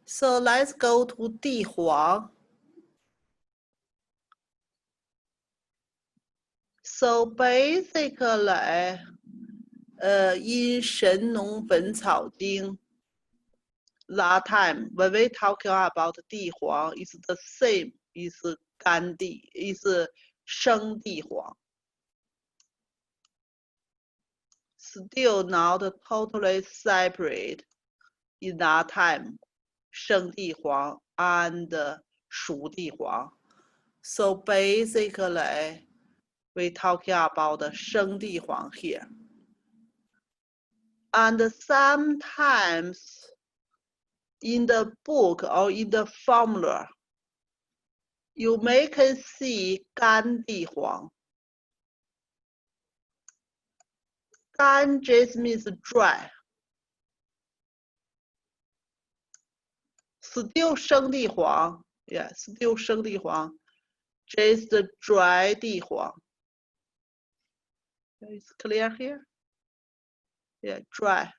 So let's go to 地黄. So basically, in 神农本草经, that time when we talking about 地黄, is the same is 干地, is 生地黄. Still not totally separate in that time, 生地黄 and 熟地黄. So basically, we talking about 生地黄 here. And sometimes in the book or in the formula, you may can see 干地黄. 干 just means dry. Still 生地黄, yeah, still 生地黄, just dry 地黄. It's clear here? Yeah, dry.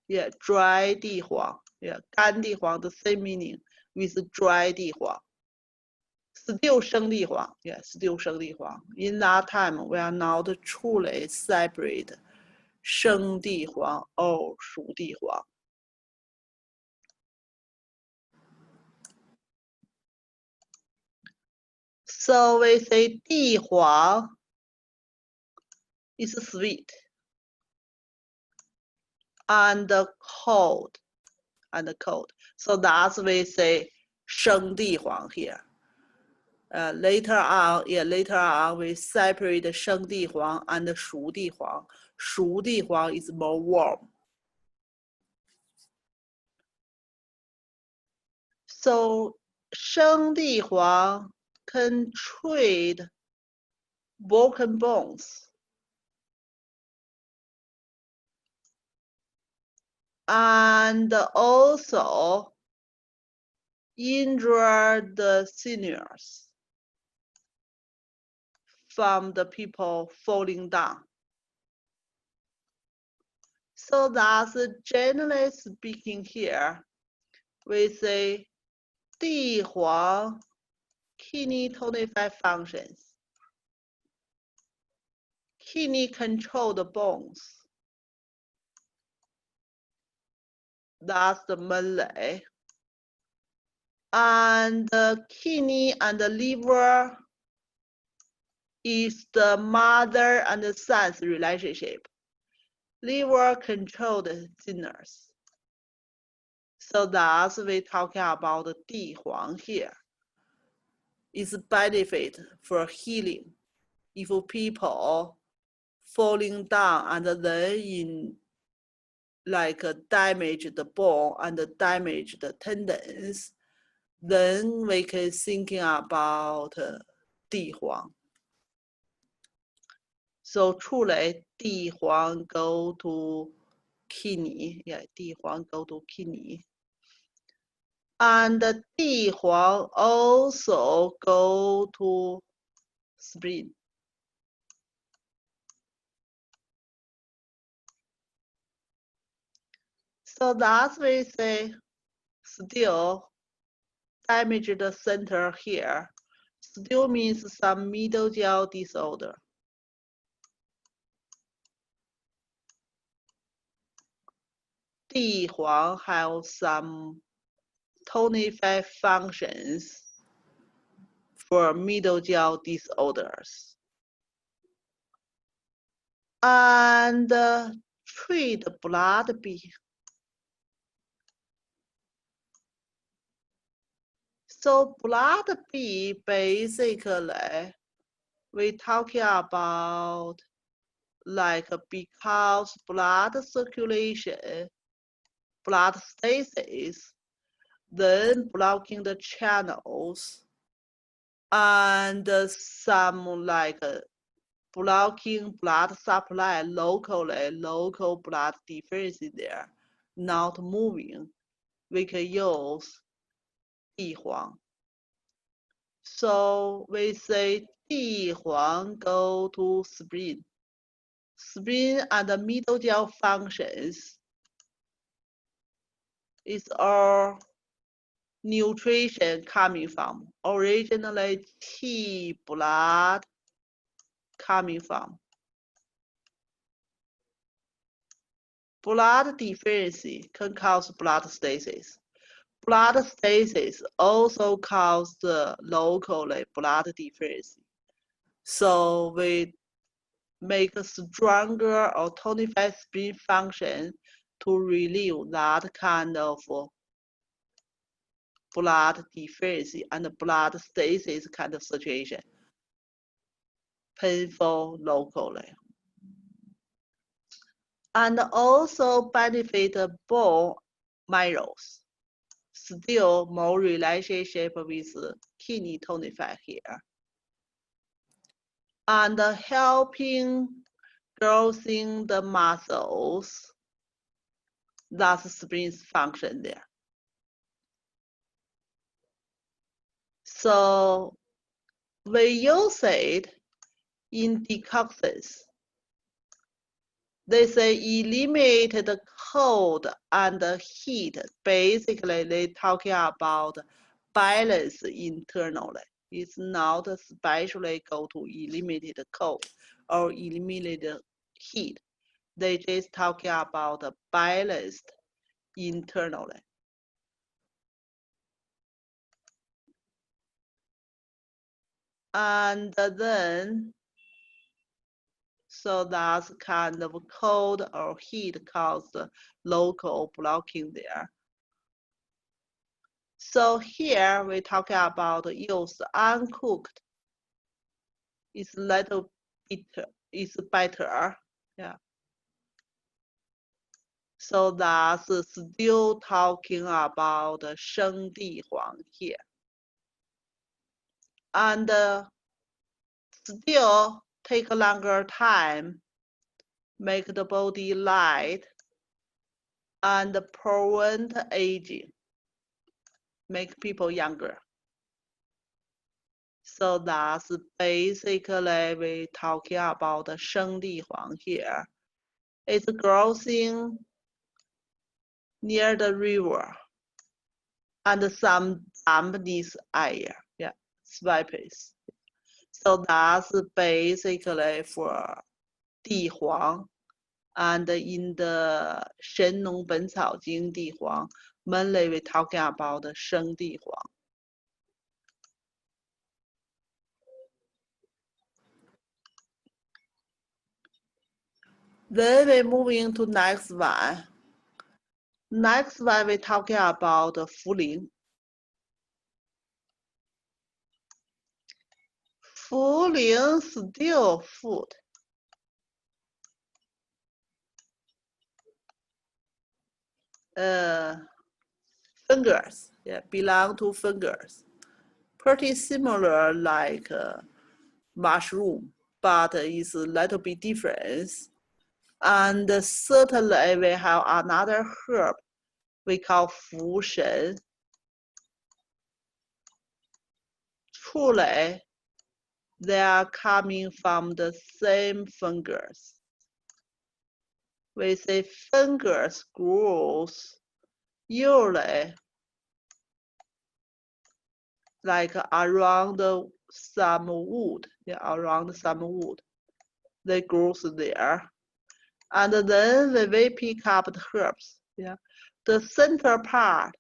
Yeah, dry 地黄. Yeah, 干地黄 the same meaning with dry 地黄. Still 生地黄. Yeah, still 生地黄. In that time, we are not truly separate 生地黄 or 熟地黄. So we say 地黄 is sweet and cold. So that's we say 生地黄 here. Later on, we separate 生地黄 and 熟地黄. 熟地黄 is more warm. So 生地黄 can treat broken bones and also injure the sinews from the people falling down. So that's generally speaking here, we say 地黄 kidney tonify functions. Kidney control the bones. That's the Malay. And the kidney and the liver is the mother and the son's relationship. Liver control the sinners. So that's we talking about the 地黄 here. It's benefit for healing. If people falling down and then in like damage the bone and damage the tendons, then we can thinking about 地黄. So truly 地黄 go to kidney. Yeah, 地黄 go to kidney. And 地黄 also go to spleen. So that's we say still damage the center here. Still means some middle jaw disorder. 地黄 have some tonify functions for middle jaw disorders. And treat blood B. So blood B basically we talking about like because blood circulation, blood stasis, then blocking the channels, and some like blocking blood supply locally, local blood deficiency there, not moving, we can use 地黄. So we say 地黄 go to spleen. Spleen and the middle jaw functions is all nutrition coming from? Originally, tea blood coming from. Blood deficiency can cause blood stasis. Blood stasis also causes locally blood deficiency. So we make a stronger or tonified spleen function to relieve that kind of blood deficiency and blood stasis kind of situation. Painful locally. And also benefit bone marrows. Still more relationship with kidney tonify here. And helping growth in the muscles. That's spring's function there. So we use it in decoctions. They say eliminate the cold and the heat. Basically, they talking about balance internally. It's not especially go to eliminate the cold or eliminate the heat. They just talking about the balanced internally. And then, so that's kind of cold or heat caused local blocking there. So here we talking about use uncooked. It's little bitter. It's better. Yeah. So that's still talking about Shen Huang here. And still take a longer time, make the body light, and prevent aging, make people younger. So that's basically we talking about the Shen Huang here. It's growing near the river and some dampness area, yeah, swamps. So that's basically for 地黄 and in the 神农本草经地黄 mainly we talking about 生地黄。Then we moving to next one. Next one we talking about 茯苓。茯苓 still food. Fungus, yeah, belong to fungus. Pretty similar like mushroom, but it's a little bit different. And certainly we have another herb we call 茯神. Truly, they are coming from the same fungus. We say fungus grows usually like around some wood, yeah, around some wood. They grow there. And then when we pick up the herbs, yeah, the center part,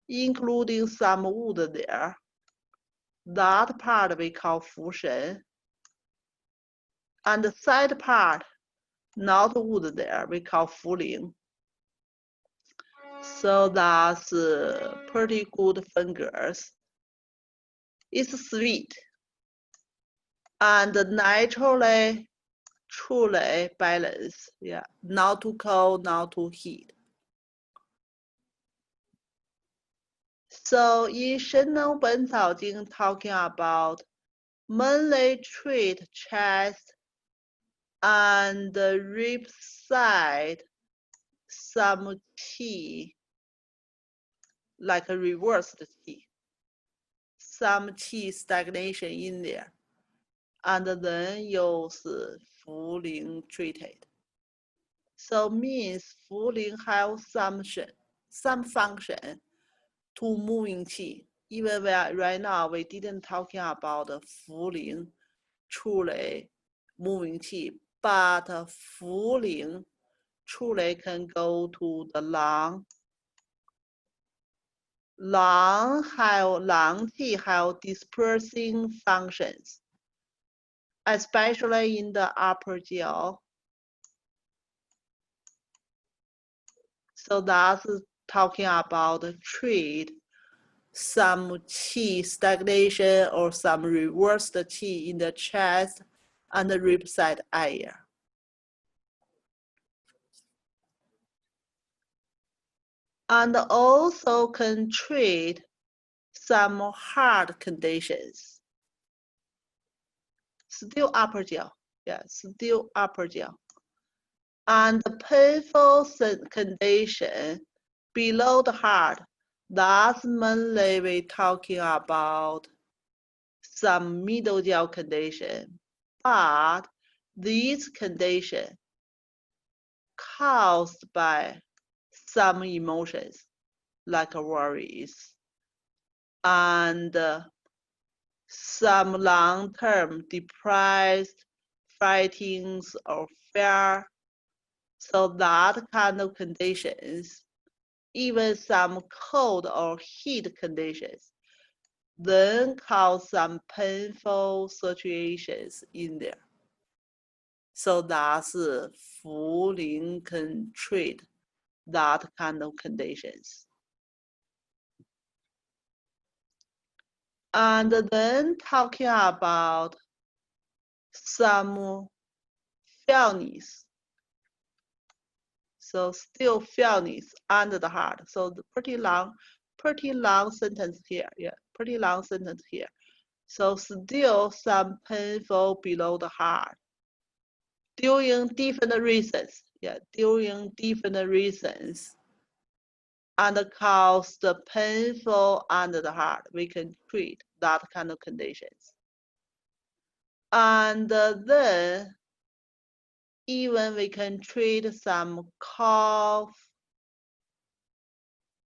including some wood there, that part we call 茯神. And the side part, not wood there, we call 茯苓. So that's pretty good fungus. It's sweet and naturally, truly balanced. Yeah, not too cold, not too heat. So in 神农本草经 talking about mainly treat chest and rib side, some qi, like a reversed qi, some qi stagnation in there, and then use 茯苓treated. So means 茯苓have some Shen, some function to moving qi. Even right now we didn't talking about 茯苓出来 moving qi, but 茯苓出来 can go to the lung. Lung qi have dispersing functions, especially in the upper jaw. So that's talking about treat some qi stagnation or some reversed qi in the chest and the rib side area. And also can treat some heart conditions. Still upper jaw, yeah, still upper jaw. And the painful condition below the heart, that's mainly we talking about some middle jaw condition. But these condition caused by some emotions like worries and some long-term depressed, fightings or fear. So that kind of conditions, even some cold or heat conditions, then cause some painful situations in there. So that's 茯苓 can treat that kind of conditions. And then talking about some fairness. So still fairness under the heart. So the pretty long sentence here. Yeah, pretty long sentence here. So still some painful below the heart. During different reasons. Yeah, during different reasons. And cause the painful under the heart. We can treat that kind of conditions. And then even we can treat some cough.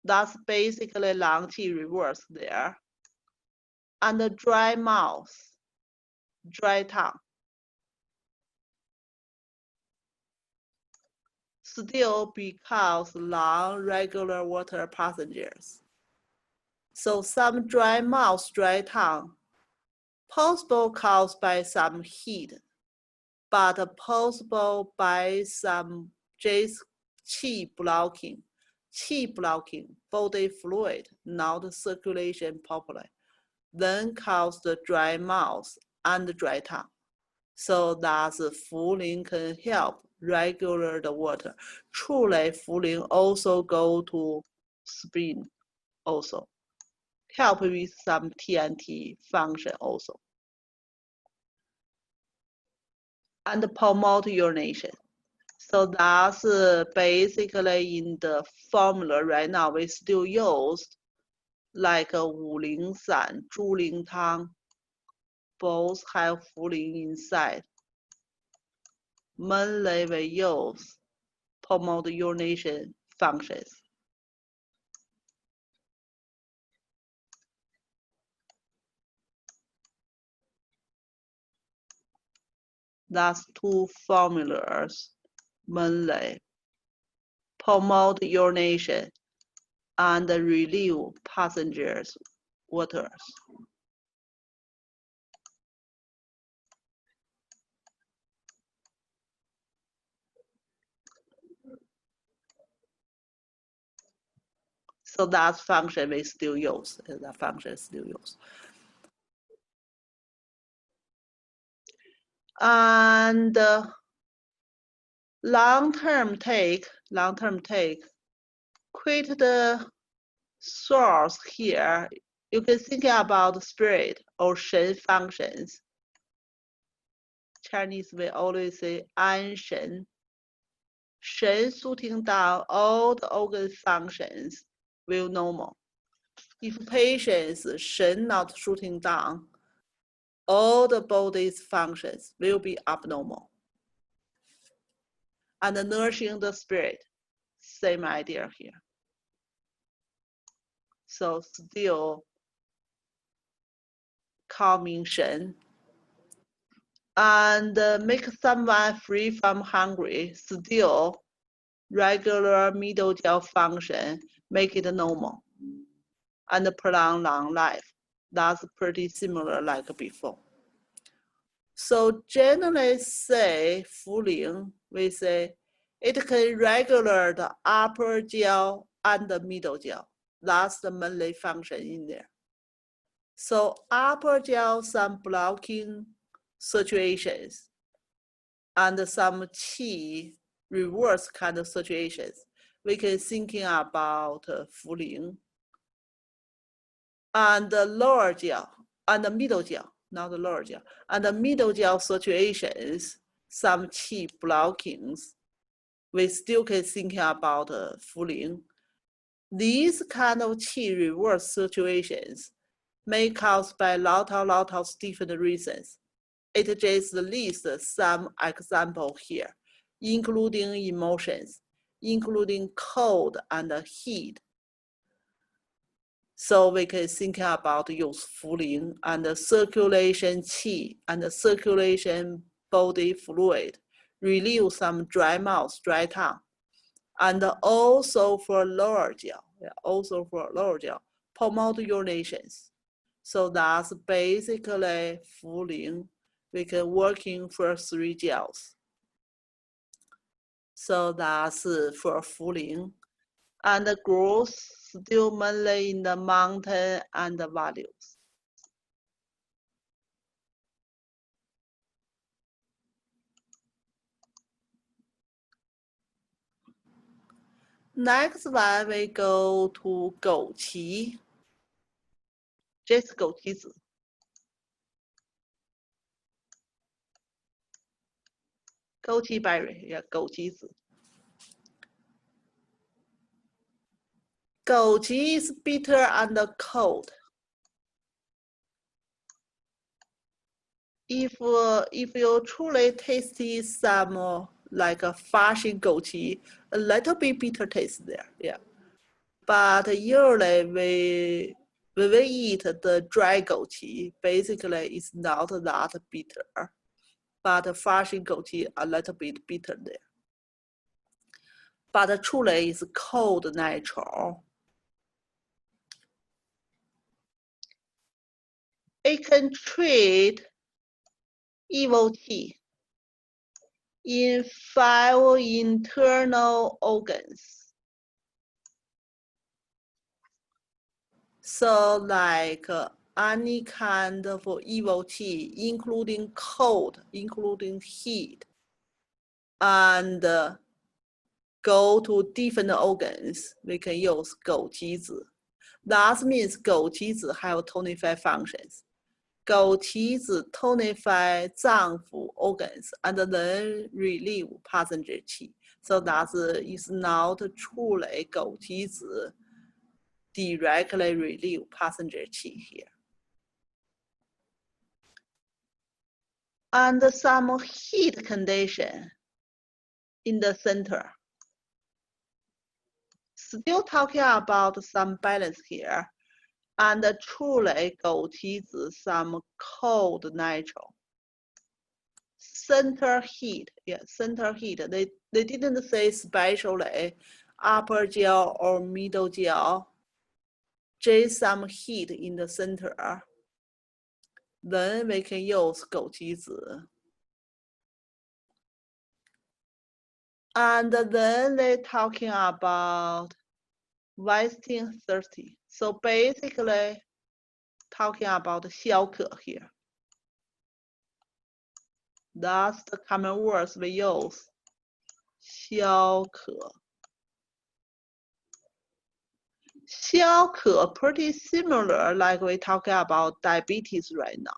That's basically lung qi reverse there. And the dry mouth, dry tongue. Still because lung regular water passengers. So some dry mouth, dry tongue, possible caused by some heat, but possible by some qi blocking, body fluid, not circulation properly, then cause the dry mouth and dry tongue. So that's 茯苓 can help regulate the water. 出来茯苓 also go to spleen also. Help with some TNT function also. And promote urination. So that's basically in the formula right now we still use like 五苓散、猪苓汤, both have 茯苓inside. Mainly we use promote urination functions. That's two formulas mainly. Promote urination and relieve passengers' waters. So that function we still use. That function still use. And long-term take, quit the source here. You can think about spirit or Shen functions. Chinese we always say 安神. Shen shooting down all the organ functions will normal. If patients Shen not shooting down, all the body's functions will be abnormal. And nourishing the spirit, same idea here. so still calming Shen. And make someone free from hungry, still regular middle jiao function, make it normal. And prolong long life. That's pretty similar like before. So generally say Fuling, we say it can regulate the upper jiao and the middle jiao. That's the mainly function in there. So upper jiao, some blocking situations and some qi reverse kind of situations. We can thinking about Fuling. And the lower jiao and the middle jiao, not the lower jiao, and the middle jiao situations, some qi blockings, we still can think about Fuling. These kind of qi reverse situations may cause by lot of different reasons. It just lists some example here, including emotions, including cold and heat. So we can think about use Fuling and the circulation qi and the circulation body fluid, relieve some dry mouth, dry tongue. And also for lower jiao, promote urinations. So that's basically Fuling. We can working for 3 jiaos. So that's for Fuling. And the growth still mainly in the mountain and the valleys. Next one, we go to 枸杞. Just 枸杞子. Goji berry, yeah, 枸杞子. Goji is bitter and cold. If you truly tasted some like a fashion goji, a little bit bitter taste there, yeah. But usually when we eat the dry goji, basically it's not that bitter. But fashion goji a little bit bitter there. But truly it's cold natural. It can treat evil qi in 5 internal organs. So like any kind of evil qi, including cold, including heat, and go to different organs, we can use 枸杞子. That means 枸杞子 have 25 functions. 枸杞子 tonify 脏腑 organs and then relieve passenger qi. So that is not truly 枸杞子 directly relieve passenger qi here. And some heat condition in the center. Still talking about some balance here. And truly 枸杞子 some cold natural. Center heat, yeah, center heat. They didn't say especially upper jiao or middle jiao. Just some heat in the center. Then we can use 枸杞子. And then they're talking about wasting thirsty. So basically talking about 消渴 here. That's the common words we use. 消渴. 消渴 pretty similar like we talking about diabetes right now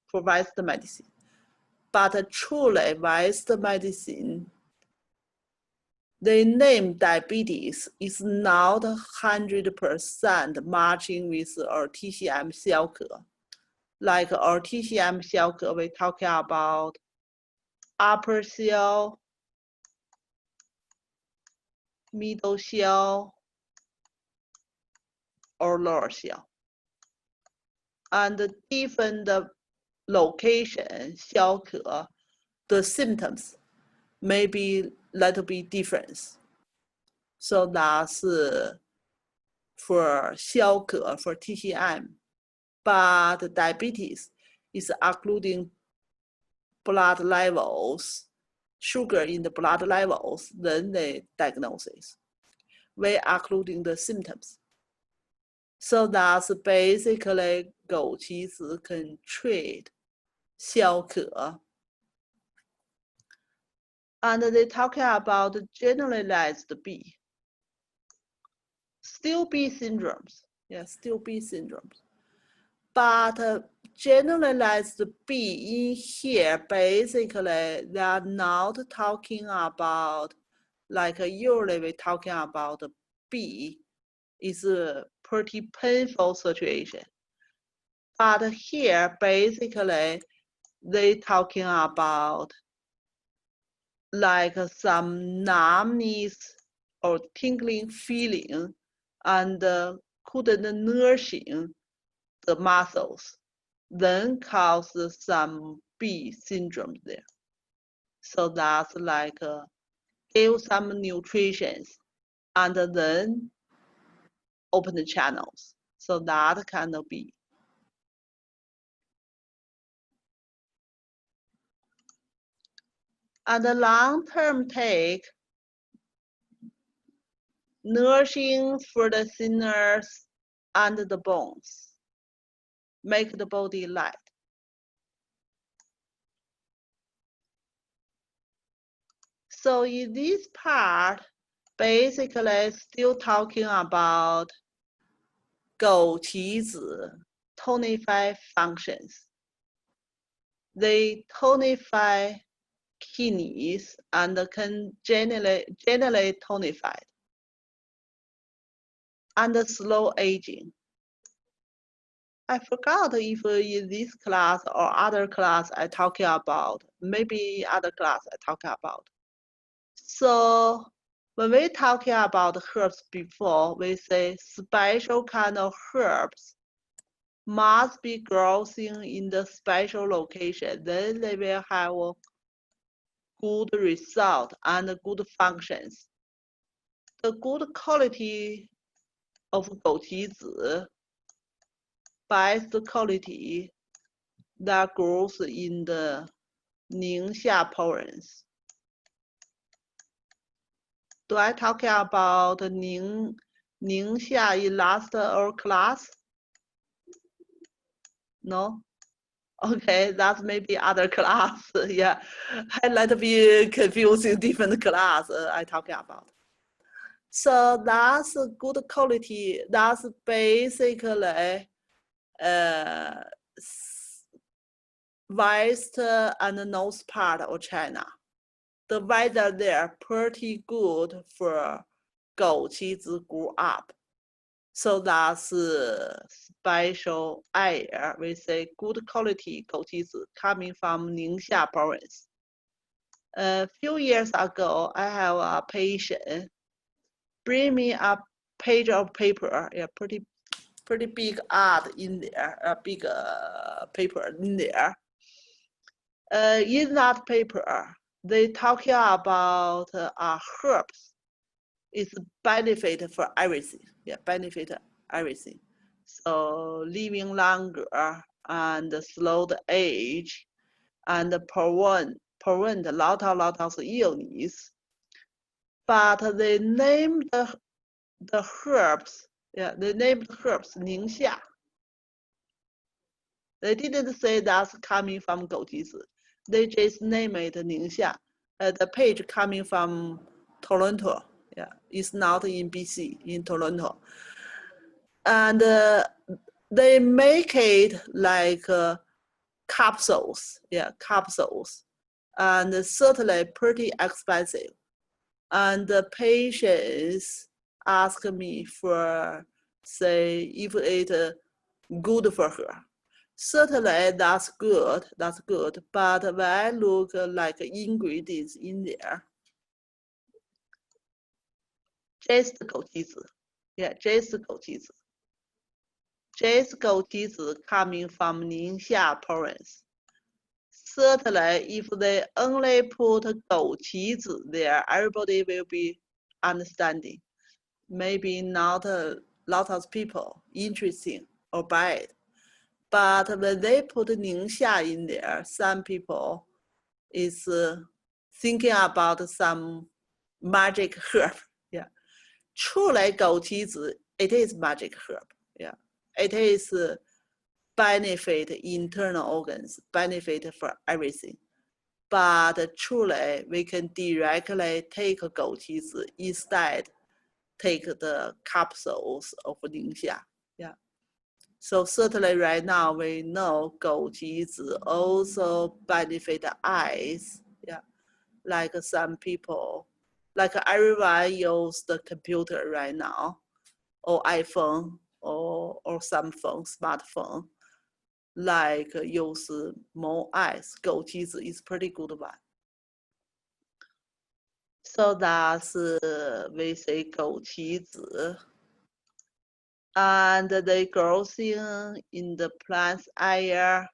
for Western medicine. But truly Western medicine, they name diabetes is not 100% matching with our TCM 消渴. Like our TCM 消渴, we talking about upper 消, middle 消, or lower xiao. And different location, 消渴, the symptoms may be little bit different. So that's for 消渴, for TCM. But diabetes is including blood levels, sugar in the blood levels, then the diagnosis. We are including the symptoms. So that's basically 枸杞子 can treat 消渴. And they talking about generalized B. Still B syndromes. Yeah, still B syndromes. But generalized B in here, basically, they are not talking about, like usually we're talking about B is a pretty painful situation. But here, basically, they talking about like some numbness or tingling feeling and couldn't nourishing the muscles, then causes some B syndrome there. So that's like give some nutrition and then open the channels. So that kind of B. And the long-term take, nourishing for the sinews and the bones, make the body light. So in this part, basically still talking about 枸杞子 tonify functions. They tonify kidneys and can generally tonified. And slow aging. I forgot if in this class or other class I talking about, maybe other class I talking about. So when we talking about herbs before, we say special kind of herbs must be growing in the special location. Then they will have a good result and good functions. The good quality of 枸杞子 best quality that grows in the Ningxia province. Do I talk about Ningxia in last class? No? Okay, that's maybe other class. Yeah, I let me confusing different class I talking about. So that's good quality. That's basically west and north part of China. The weather there pretty good for 枸杞子 grew up. So that's special air. We say good quality 枸杞子 coming from Ningxia province. A few years ago, I have a patient bring me a page of paper, yeah, pretty big art in there, a big paper in there. In that paper, they talking about herbs. It's benefit for everything. Yeah, benefit everything. So living longer and slow the age and prevent a lot of illness. But they named the herbs. Yeah, they named herbs 宁夏. They didn't say that's coming from 枸杞子. They just named it 宁夏. The page coming from Toronto. Yeah, it's not in BC, in Toronto. And they make it like capsules. Yeah, capsules. And certainly pretty expensive. And the patients ask me for, say, if it's good for her. Certainly that's good, but when I look like ingredients in there, just 枸杞子, yeah, just 枸杞子. This 枸杞子 coming from Ningxia province. Certainly, if they only put 枸杞子 there, everybody will be understanding. Maybe not a lot of people interesting or buy it. But when they put Ningxia in there, some people is thinking about some magic herb. Yeah. 出来枸杞子 it is magic herb. Yeah. It is benefit internal organs, benefit for everything. But truly, we can directly take 枸杞子 instead take the capsules of Ningxia. Yeah. So certainly right now we know 枸杞子 also benefit the eyes. Yeah. Like some people, like everyone use the computer right now, or iPhone, or some phone, smartphone. Like use more eyes, 枸杞子 is pretty good one. So that's we say 枸杞子. And they grow in the plant's area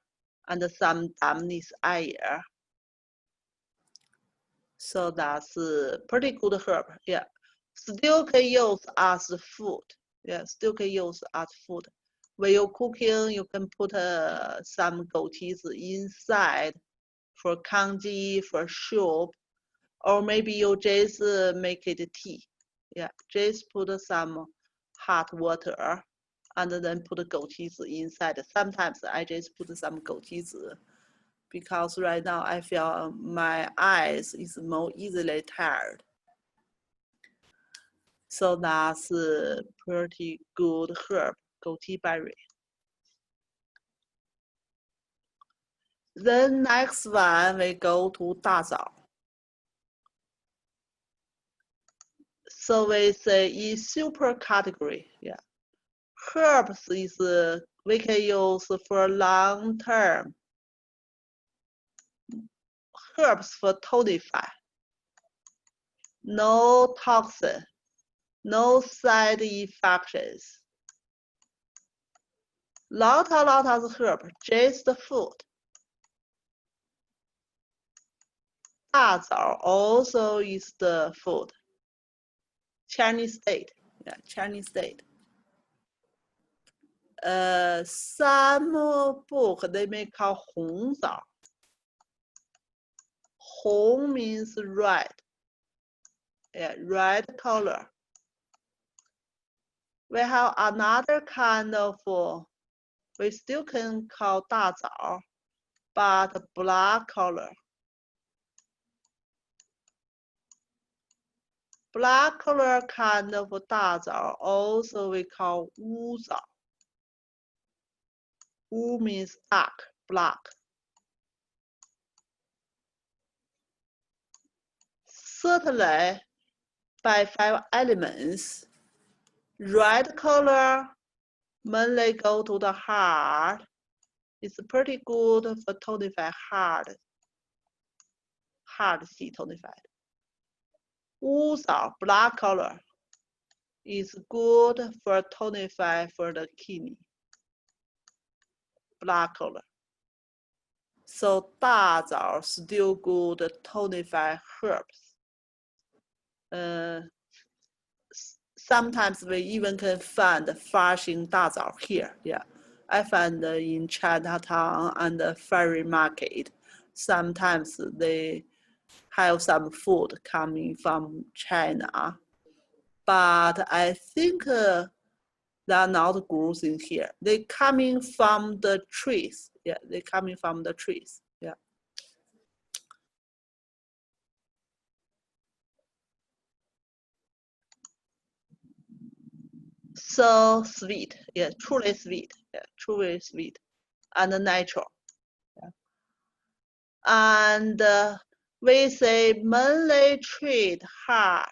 and some dampness area. So that's pretty good herb. Yeah, still can use as food. Yeah, still can use as food. When you're cooking, you can put some 枸杞子 inside for congee, for soup, or maybe you just make it tea. Yeah, just put some hot water and then put 枸杞子 inside. Sometimes I just put some 枸杞子because right now I feel my eyes is more easily tired. So that's a pretty good herb, 枸杞 berry. Then next one we go to 大枣. So we say in super category, yeah. Herbs is we can use for long term. Herbs for tonify. No toxin, no side effects. Lot of herb, just food. 大枣 also is the food. Chinese state, yeah, Chinese state. Some book they may call 红枣. 红 means red. Yeah, red color. We have another kind of, we still can call 大枣, but black color. Black color kind of 大枣 also we call 乌枣. 乌 means dark, black. Certainly, by 5 elements, red color mainly go to the heart. It's pretty good for tonify heart. Heart is tonified. 乌枣 black color is good for tonify for the kidney. Black color. So 大枣 still good tonify herbs. Sometimes we even can find 发型大枣 here. Yeah, I find in Chinatown and the ferry market. Sometimes they have some food coming from China, but I think they're not grows in here. They coming from the trees. Yeah, they coming from the trees. Yeah. So sweet, yeah, truly sweet, yeah, truly sweet, and natural. Yeah. And we say mainly treat heart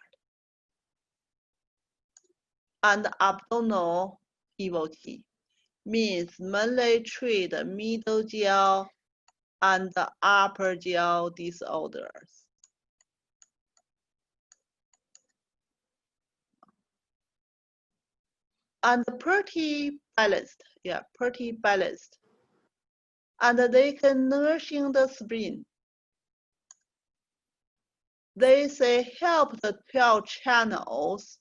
and abdominal EVT, means mainly treat middle jaw and upper jaw disorders. and pretty balanced. Yeah, pretty balanced. And they can nourishing the spleen. They say help the 12 channels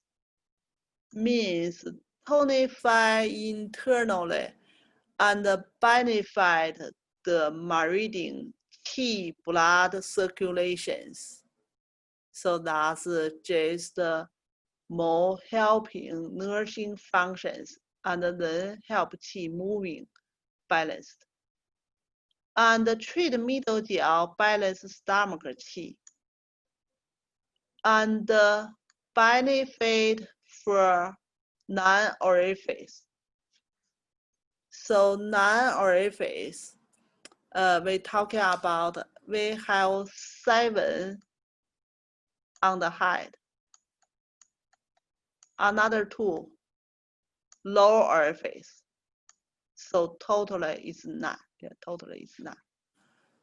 means tonify internally and benefit the meridian qi blood circulations. So that's just more helping nourishing functions and then help qi moving balanced. And treat middle jiao balance stomach qi. And benefit for non-orifice. So non-orifice, we talking about, we have 7 on the head. Another 2, lower orifice. So totally is 9. Yeah, totally is 9.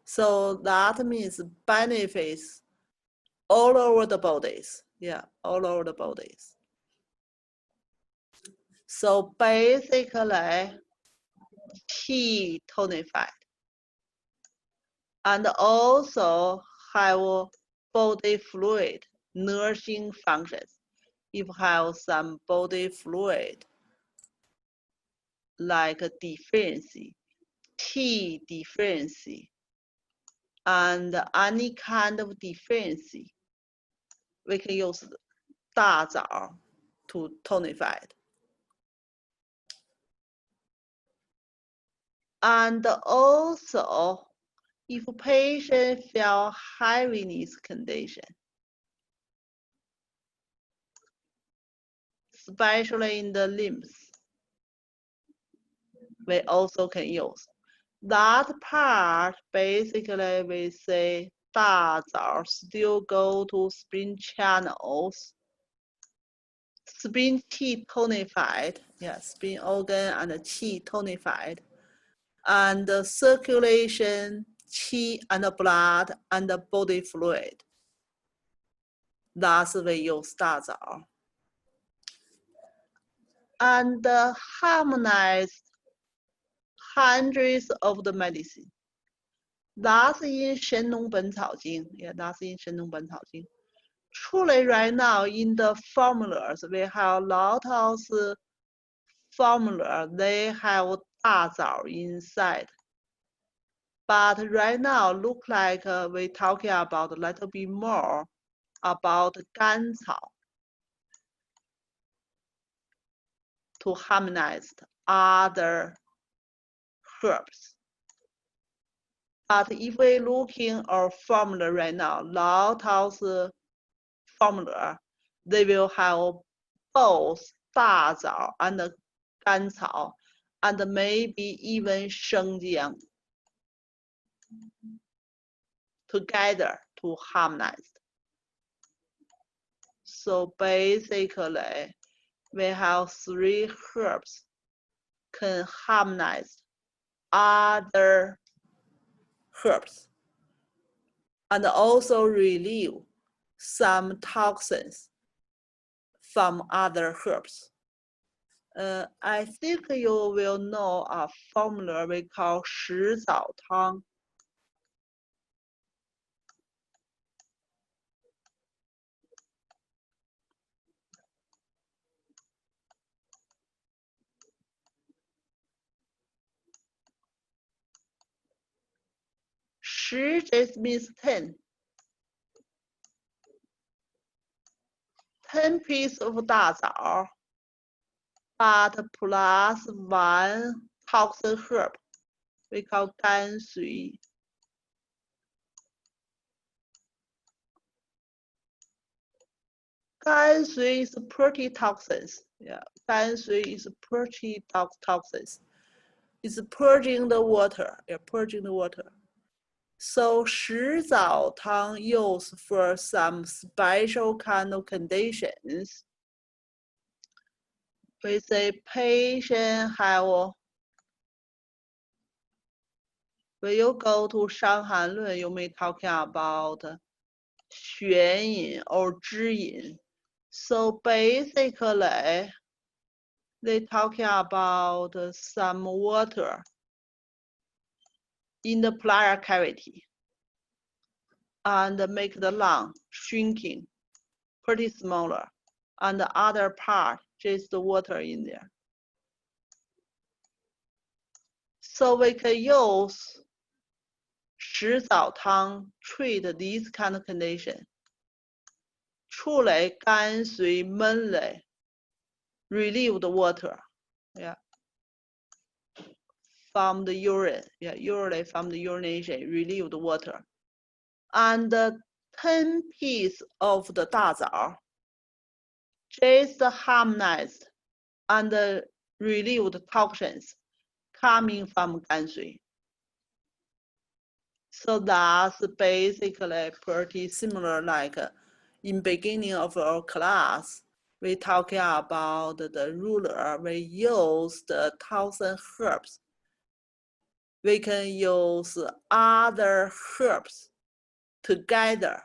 So that means benefits all over the bodies. Yeah, all over the bodies. So basically, qi tonified. And also have body fluid nourishing functions. If have some body fluid like deficiency, qi deficiency, and any kind of deficiency, we can use 大枣 to tonify it. And also, if patient feel heaviness condition, especially in the limbs, we also can use. That part, basically, we say 大枣 still go to spleen channels, spleen qi tonified, yeah, spleen organ and qi tonified, and the circulation, qi and the blood and the body fluid. That's we use 大枣. And harmonized hundreds of the medicine. That's in 神农本草经. Yeah, that's in 神农本草经. Truly, right now in the formulas, we have a lot of formula. They have 大枣 inside. But right now, look like we talking about a little bit more about 甘草to harmonize other herbs. But if we looking our formula right now, lot of formula, they will have both 大枣 and 甘草, and maybe even 生姜 together to harmonize. So basically, we have 3 herbs can harmonize other herbs and also relieve some toxins from other herbs. I think you will know a formula we call 石枣汤. Shi just means 10. 10 pieces of 大枣, but plus 1 toxin herb, we call 甘遂. Gansui is pretty toxins. Yeah, gansui is pretty toxins. It's purging the water. Yeah, purging the water. So 石枣汤 used for some special kind of conditions. We say patient have, when you go to 伤寒论, you may talking about 玄饮 or 知饮. So basically, they talking about some water in the pleural cavity and make the lung shrinking pretty smaller, and the other part just the water in there. So we can use 石枣汤 treat this kind of condition. 出来干水闷来 relieve the water, yeah, from the urine, yeah, urinate from the urination, relieve the water. And 10 pieces of the 大枣 just harmonized and relieve the toxins coming from 泔水. So that's basically pretty similar like in beginning of our class, we talking about the ruler. We use the 1,000 herbs. We can use other herbs together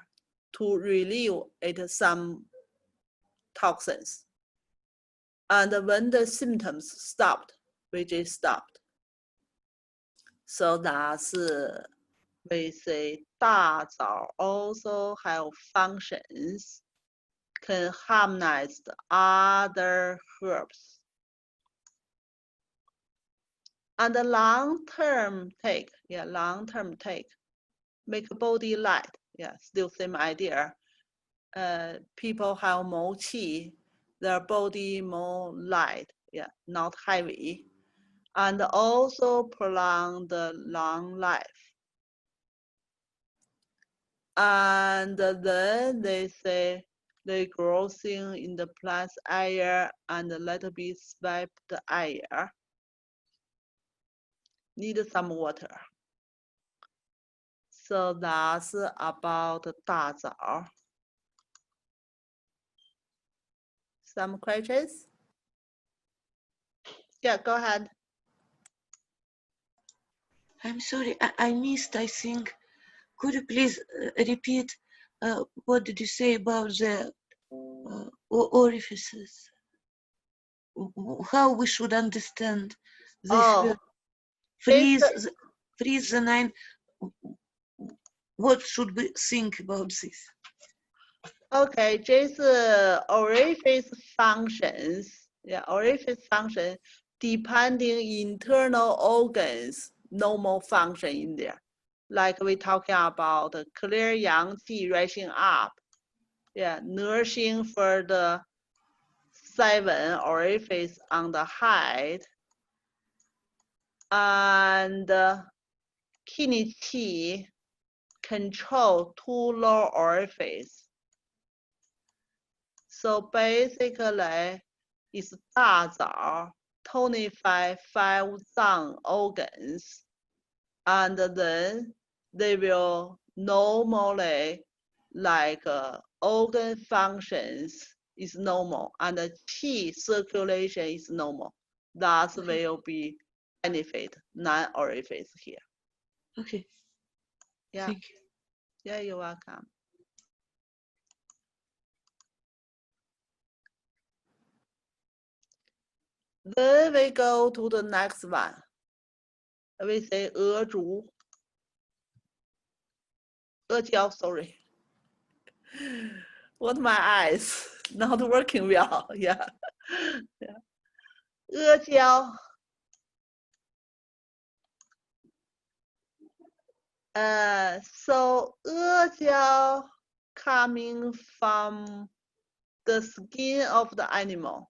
to relieve some toxins. And when the symptoms stopped, we just stopped. So that's we say 大枣 also have functions, can harmonize the other herbs. And the long-term take, yeah, long-term take, make body light, yeah, still same idea. People have more qi, their body more light, yeah, not heavy, and also prolong the long life. And then they say they growing in the plant air and let it be swept the air. Need some water. So that's about 大枣. Some questions? Yeah, go ahead. I'm sorry, I missed, I think. Could you please repeat what did you say about the orifices? How we should understand this word? Freeze the 9. What should we think about this? Okay, just orifice functions. Yeah, orifice function depending internal organs, normal function in there. Like we talking about clear yang qi rising up. Yeah, nourishing for the 7 orifice on the head. And kidney qi control 2 lower orifice. So basically, it's 大枣 tonify 5 zang organs, and then they will normally like organ functions is normal and the qi circulation is normal. That will be benefit non-orifice here. Okay. Yeah. Thank you. Yeah, you're welcome. Then we go to the next one. We say 鹅竹. 阿胶, sorry. What my eyes not working well. Yeah. Yeah. 阿胶. So 阿胶 coming from the skin of the animal.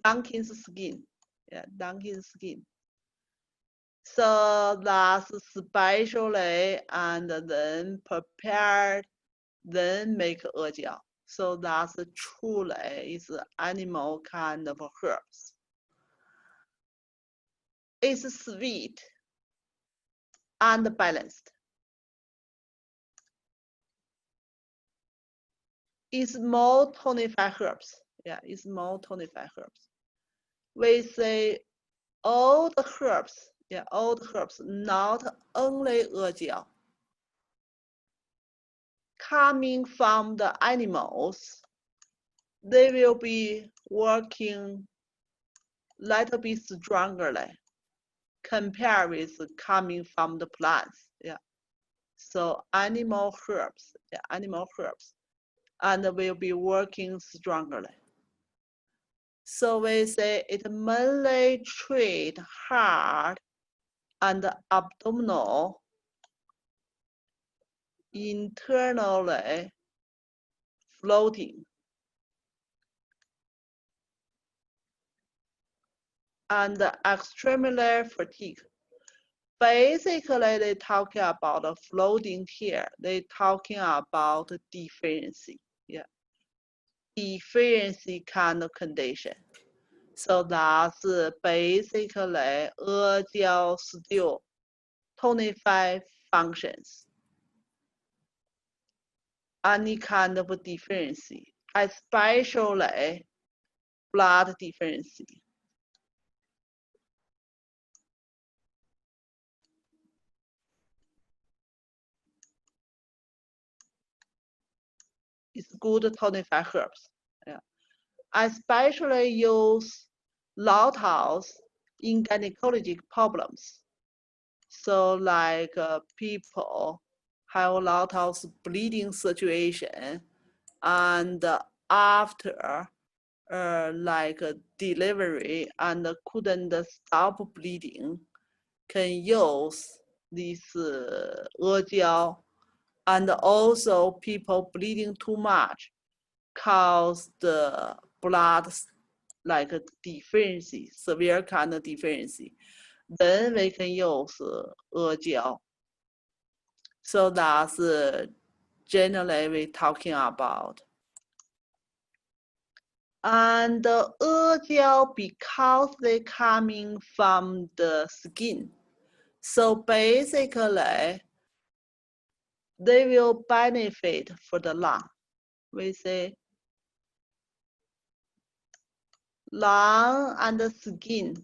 Donkey's skin. Yeah, donkey's skin. So that's specially and then prepared, then make 阿胶. So that's truly is animal kind of herbs. It's sweet and balanced. It's more tonify herbs. Yeah, it's more tonify herbs. We say all the herbs, yeah, all the herbs, not only 阿胶, coming from the animals, they will be working little bit strongly compared with coming from the plants. Yeah. So animal herbs, and will be working strongly. So we say it mainly treat heart and abdominal, internally floating, and extremely fatigue. Basically, they talking about floating here. They talking about deficiency. Yeah, deficiency kind of condition. So that's basically阿胶 still tonify functions. Any kind of deficiency, especially blood deficiency. It's good tonify herbs. Yeah. Especially use lotus in gynecologic problems. So like people have a lot of bleeding situation, and after like delivery and couldn't stop bleeding, can use this阿胶. And also people bleeding too much cause the blood like deficiency, severe kind of deficiency. Then we can use阿胶. So that's generally we talking about. And阿胶, because they coming from the skin, so basically they will benefit for the lung. We say lung and the skin,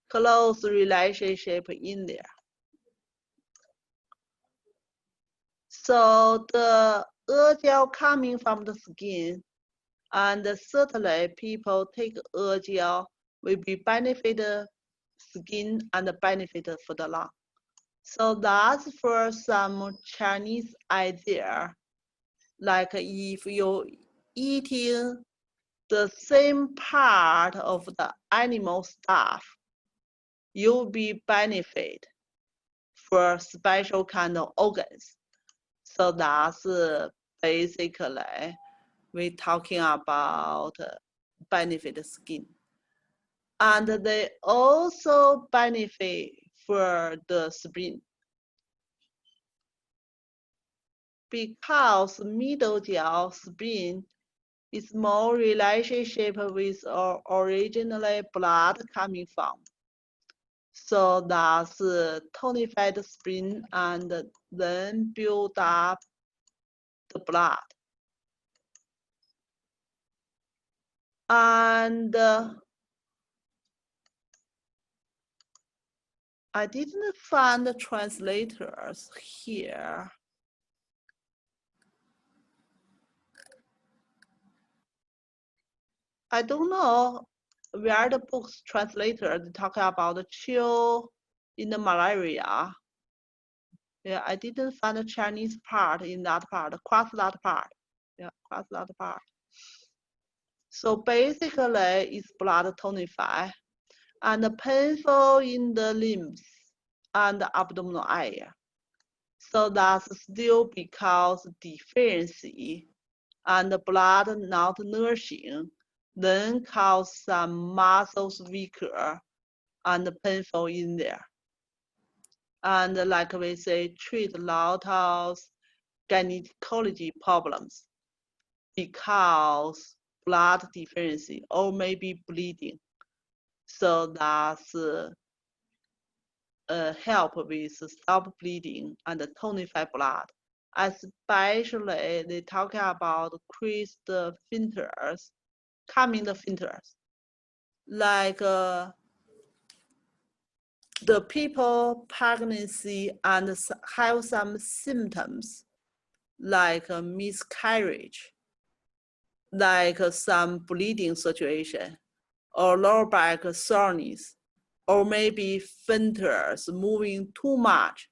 close relationship in there. So the阿胶 coming from the skin, and certainly people take阿胶will be benefit skin and benefit for the lung. So that's for some Chinese idea, like if you're eating the same part of the animal stuff, you'll be benefit for special kind of organs. So that's basically we're talking about benefit skin. And they also benefit for the spleen. Because middle jiao spleen is more relationship with originally blood coming from. So that's tonified spleen and then build up the blood. And I didn't find the translators here. I don't know where the book's translator talk about the chill in the malaria. Yeah, I didn't find the Chinese part in that part, cross that part. Yeah, cross that part. So basically, it's blood tonify and painful in the limbs and the abdominal area. So that's still because deficiency and the blood not nourishing, then cause some muscles weaker and painful in there. And like we say, treat a lot of gynecology problems because blood deficiency or maybe bleeding. So that's help with stop bleeding and tonify blood. Especially they talk about increase the filters, calming the filters. Like the people pregnancy and have some symptoms like miscarriage. like some bleeding situation, or lower back soreness, or maybe sphincters moving too much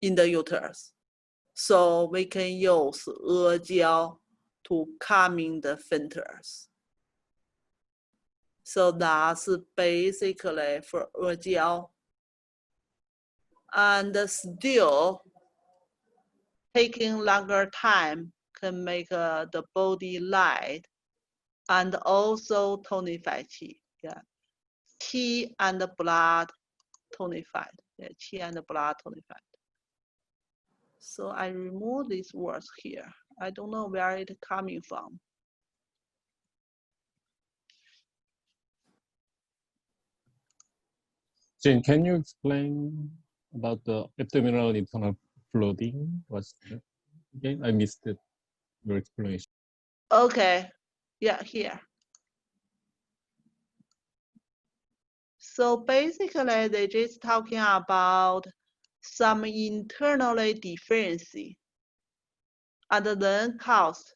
in the uterus. So we can use 阿胶 to calming the sphincters. So that's basically for 阿胶. And still, taking longer time can make the body light and also tonify qi. Yeah, qi and blood tonified. Yeah, qi and blood tonified. So I remove these words here. I don't know where it's coming from. Jing, can you explain about the abdominal internal flooding? What's that? Okay, I missed it, your explanation. Okay, yeah, here. So basically, they're just talking about some internally deficiency and then caused,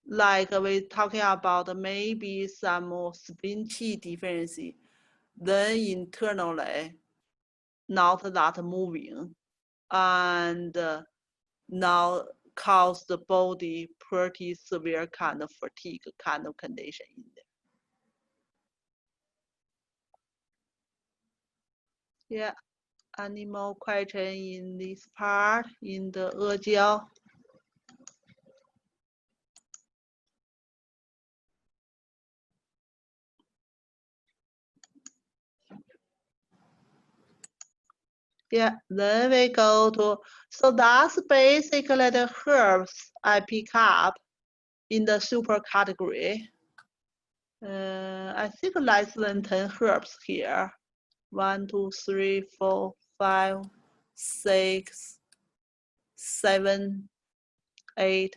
like we're talking about maybe some spin qi deficiency, then internally not that moving, and now cause the body pretty severe kind of fatigue kind of condition in there. Yeah, any more question in this part, in the 阿胶? Yeah, then we go to, so that's basically the herbs I pick up in the super category. I think less than 10 herbs here. 1, 2, 3, 4, 5, 6, 7, 8,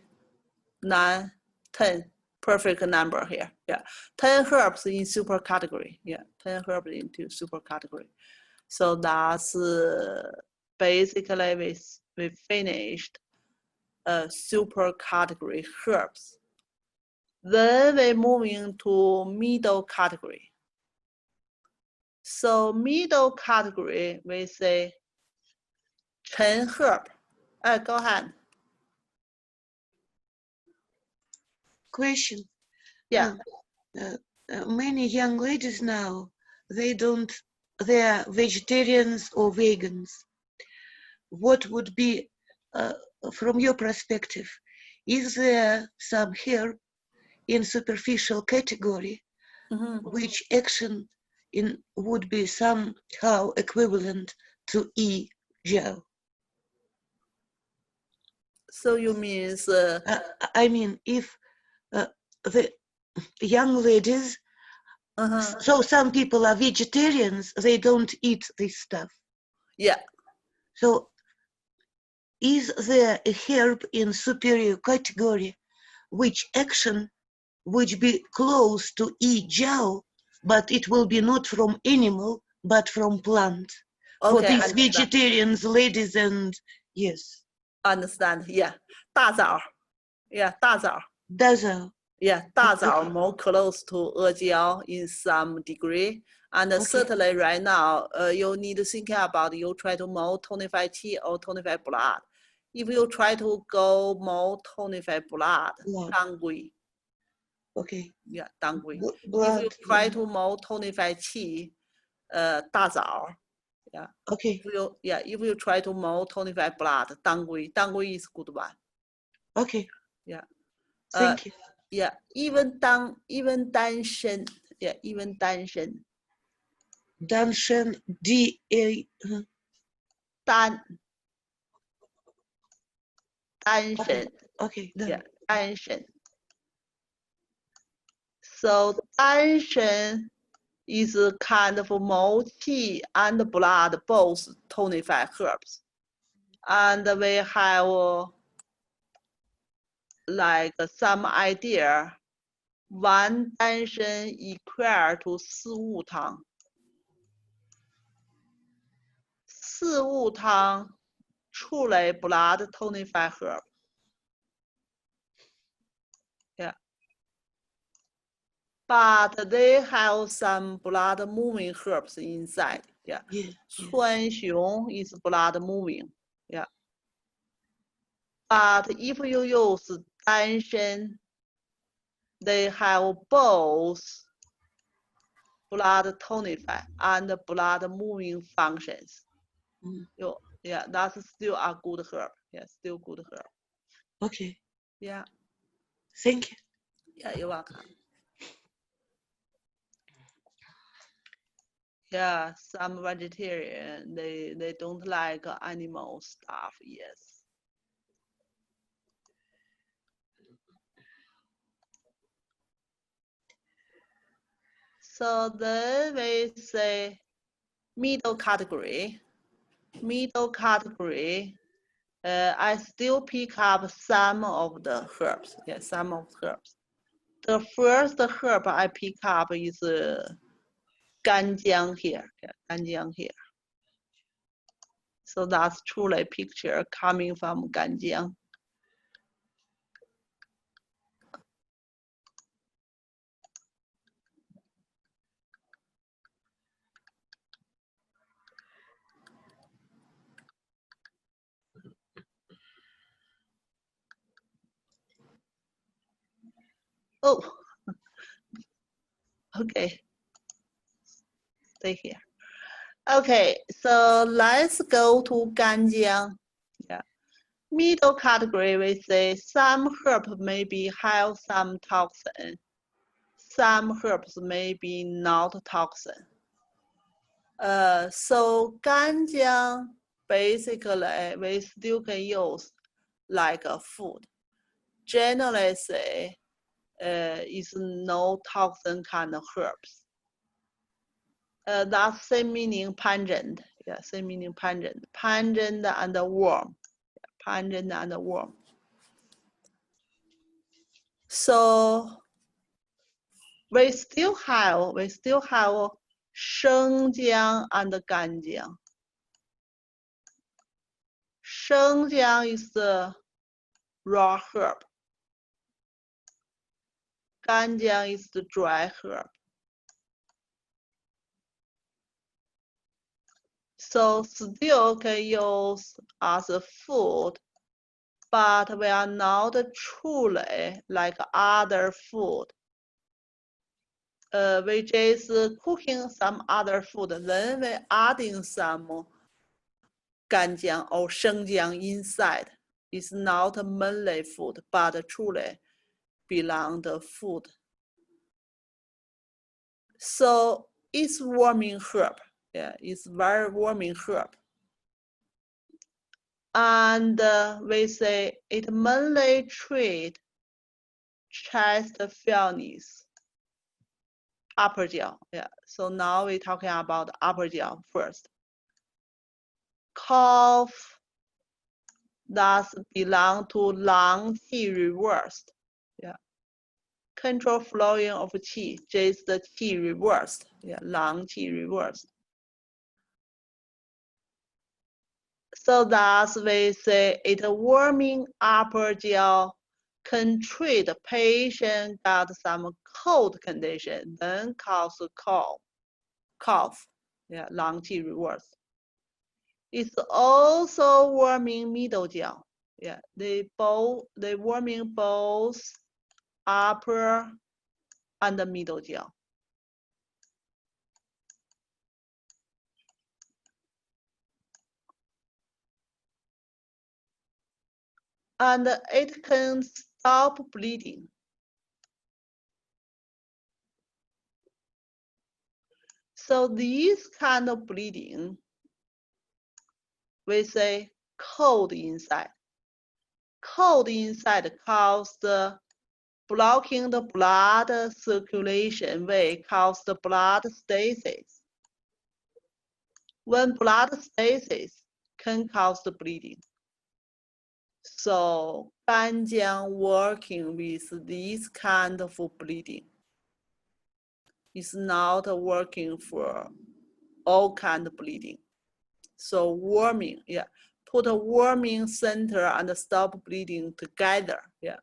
9, 10. Perfect number here. Yeah, 10 herbs in super category. Yeah, 10 herbs into super category. So that's basically we finished super category herbs. Then we move into middle category. So middle category, we say Chen herb. Go ahead. Question. Yeah. Many young ladies now, they are vegetarians or vegans. What would be, from your perspective, is there some herb in superficial category which action would be somehow equivalent to jiao? So you mean I mean, if the young ladies, so some people are vegetarians, they don't eat this stuff. Yeah. So is there a herb in superior category which action would be close to jiao, but it will be not from animal but from plant? Okay, for these vegetarians ladies, and yes. Understand, yeah. 大枣. Yeah, 大枣. 大枣. Yeah, 大枣 more close to 阿胶 in some degree. And certainly right now, you need to think about you try to more tonify qi or tonify blood. If you try to go more tonify blood, 当归. Okay. Yeah, 当归. Blood, if you try to more tonify qi, 大枣. Yeah. Okay. If you try to more tonify blood, 当归 is good one. Okay. Yeah. Thank you. Yeah, even 丹参. Yeah, even 丹参. 丹参 D-A. 丹参. Okay. Yeah, 丹参. So 丹参is a kind of more qi and blood both tonify herbs. And we have like some idea, 1 丹参 equal to 4物汤. 4物汤 truly blood tonify herb. Yeah. But they have some blood moving herbs inside. Yeah. Yeah. 川芎 is blood moving. Yeah. But if you use 丹参, they have both blood tonify and blood moving functions. Yeah, that's still a good herb. Yeah, still good herb. Okay. Yeah. Thank you. Yeah, you're welcome. Yeah, some vegetarian, they don't like animal stuff, yes. So then we say middle category. Middle category, I still pick up some of the herbs. Yeah, some of the herbs. The first herb I pick up is ganjiang here. Yeah, ganjiang here. So that's truly a picture coming from ganjiang. Oh, okay. Stay here. Okay, so let's go to ganjiang. Yeah. Middle category, we say some herbs maybe have some toxin. Some herbs may be not toxin. So ganjiang, basically, we still can use like a food. Generally say, is no toxin kind of herbs. That's same meaning pungent. Yeah, same meaning pungent. Pungent and warm. Pungent and warm. So we still have 生姜 and 干姜. 生姜 is the raw herb. 干姜 is the dry herb. So still can use as a food, but we are not truly like other food. Which is cooking some other food, then we adding some 干姜 or 生姜 inside. It's not mainly food, but truly belong the food. So it's warming herb. Yeah, it's very warming herb. And we say it mainly treat chest illness. Upper jaw, yeah. So now we're talking about upper jaw first. Cough, that belong to lung qi reversed. Yeah. Control flowing of qi, just the qi reversed. Yeah, lung qi reversed. So that's we say it warming upper jaw can treat the patient got some cold condition, then cause cough. Yeah, lung qi reverse. It's also warming middle jaw. Yeah, they warming both upper and the middle jaw. And it can stop bleeding. So this kind of bleeding, we say cold inside. Cold inside cause the blocking the blood circulation way, cause the blood stasis. When blood stasis can cause the bleeding. So ganjiang working with this kind of bleeding. It's not working for all kind of bleeding. So warming, yeah. Put a warming center and stop bleeding together, yeah.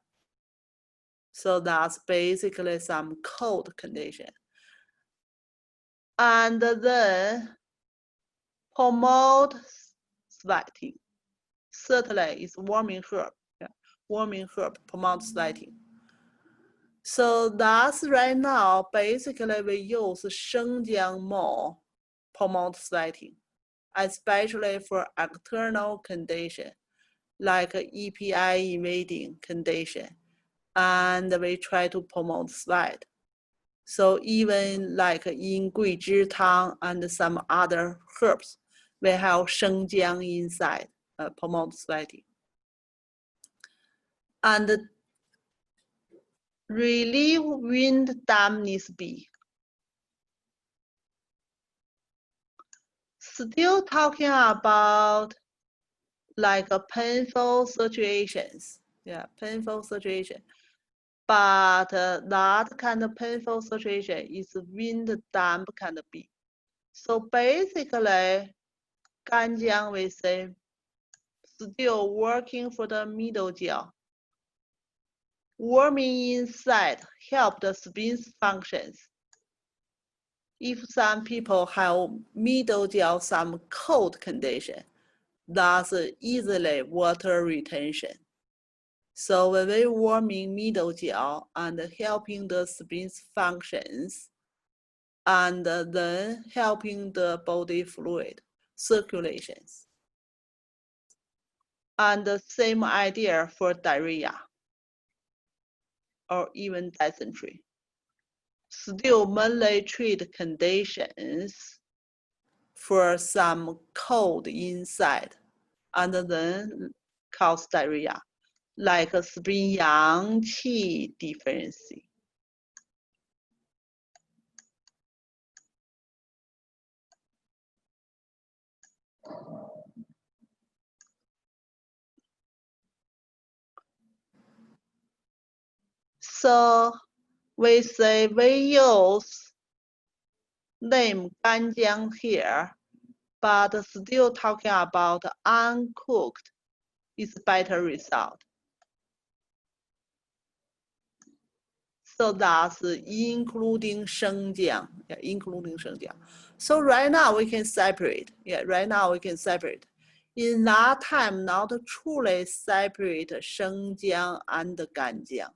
So that's basically some cold condition. And then promote sweating. Certainly it's warming herb. Yeah. Warming herb promotes sweating. So that's right now, basically we use Shenjiang more promote sweating, especially for external condition, like EPI invading condition, and we try to promote sweat. So even like in Guizhi Tang and some other herbs, we have Shenjiang inside, promote sweating. And relieve wind dampness B. Still talking about like a painful situations. Yeah, painful situation. But that kind of painful situation is wind damp kind of B. So basically, Ganjiang we say still working for the middle jiao. Warming inside help the spleen functions. If some people have middle jiao some cold condition, that's easily water retention. So when we warming middle jiao and helping the spleen functions, and then helping the body fluid circulations. And the same idea for diarrhea or even dysentery. Still mainly treat conditions for some cold inside and then cause diarrhea, like a spleen yang qi deficiency. So we say we use name Ganjiang here, but still talking about uncooked is better result. So that's including Shenjiang, yeah, including Shenjiang. So right now we can separate, yeah, right now we can separate. In that time, not truly separate Shenjiang and Ganjiang.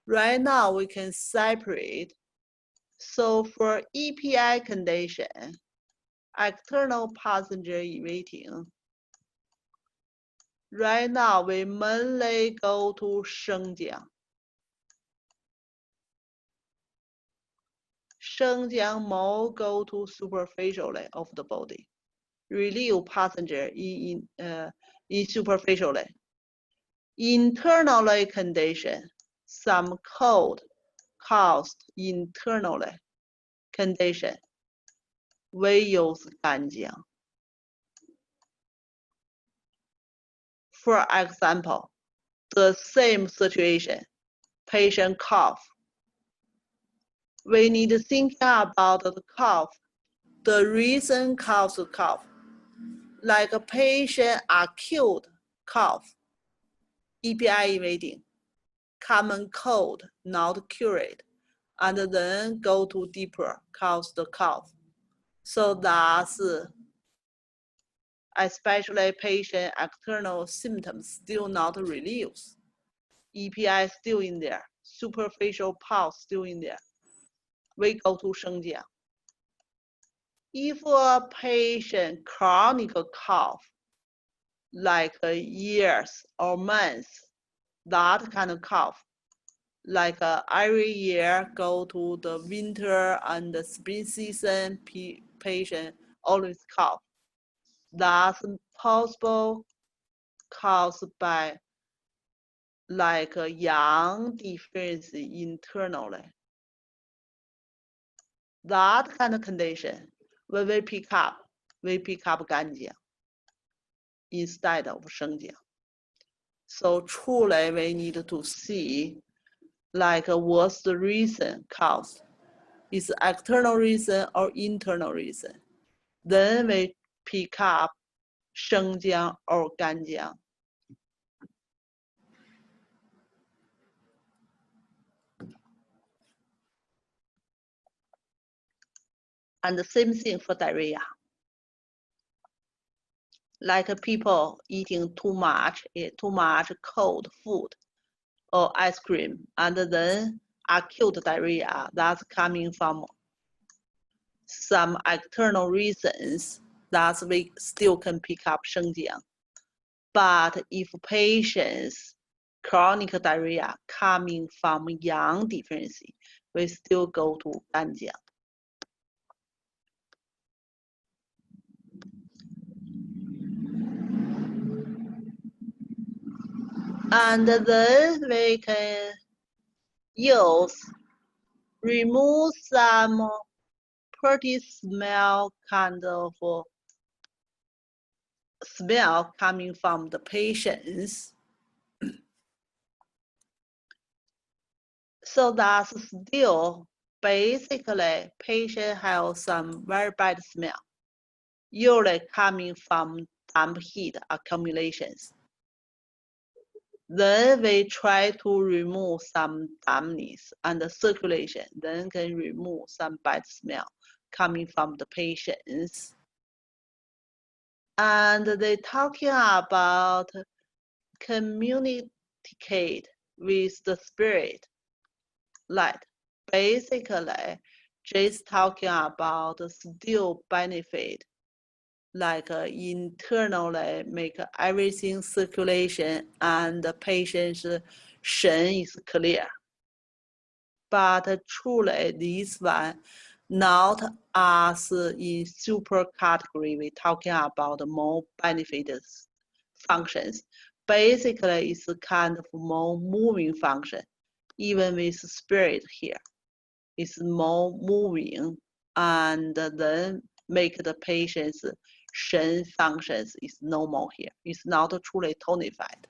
Right now we can separate. So for EPI condition, external passenger evading, right now we mainly go to Shenjiang. Shenjiang more go to superficially of the body, relieve passenger in superficially. Internally condition, some cold caused internally condition, we use Ganjiang. For example, the same situation, patient cough. We need to think about the cough, the reason causes cough. Like a patient acute cough, EPI invading, common cold, not cured, and then go to deeper, cause the cough. So that's especially patient external symptoms still not relieved. EPI still in there, superficial pulse still in there. We go to Shenjiang. If a patient chronic cough, like years or months, that kind of cough, like every year go to the winter and the spring season, patient always cough. That's possible caused by like a yang deficiency internally. That kind of condition, when we pick up Ganjiang instead of Shenjiang. So truly we need to see like what's the reason caused. Is external reason or internal reason? Then we pick up Shenjiang or Ganjiang. And the same thing for diarrhea. Like people eating too much cold food or ice cream, and then acute diarrhea that's coming from some external reasons that we still can pick up Shenjiang. But if patients chronic diarrhea coming from yang deficiency, we still go to Ganjiang. And then we can remove some pretty smell kind of smell coming from the patients. So that's still basically patient have some very bad smell, usually coming from damp heat accumulations. Then we try to remove some dampness and the circulation, then can remove some bad smell coming from the patients. And they talking about communicate with the spirit. Like basically just talking about still benefit, like internally make everything circulation and the patient's Shen is clear. But truly this one not as in super category we talking about more benefits functions. Basically it's kind of more moving function. Even with spirit here, it's more moving and then make the patient's Shen functions is normal here. It's not truly tonified.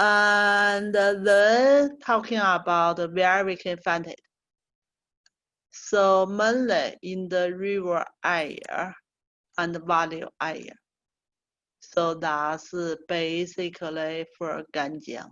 And then talking about where we can find it. So mainly in the river area and valley area. So that's basically for Ganjiang.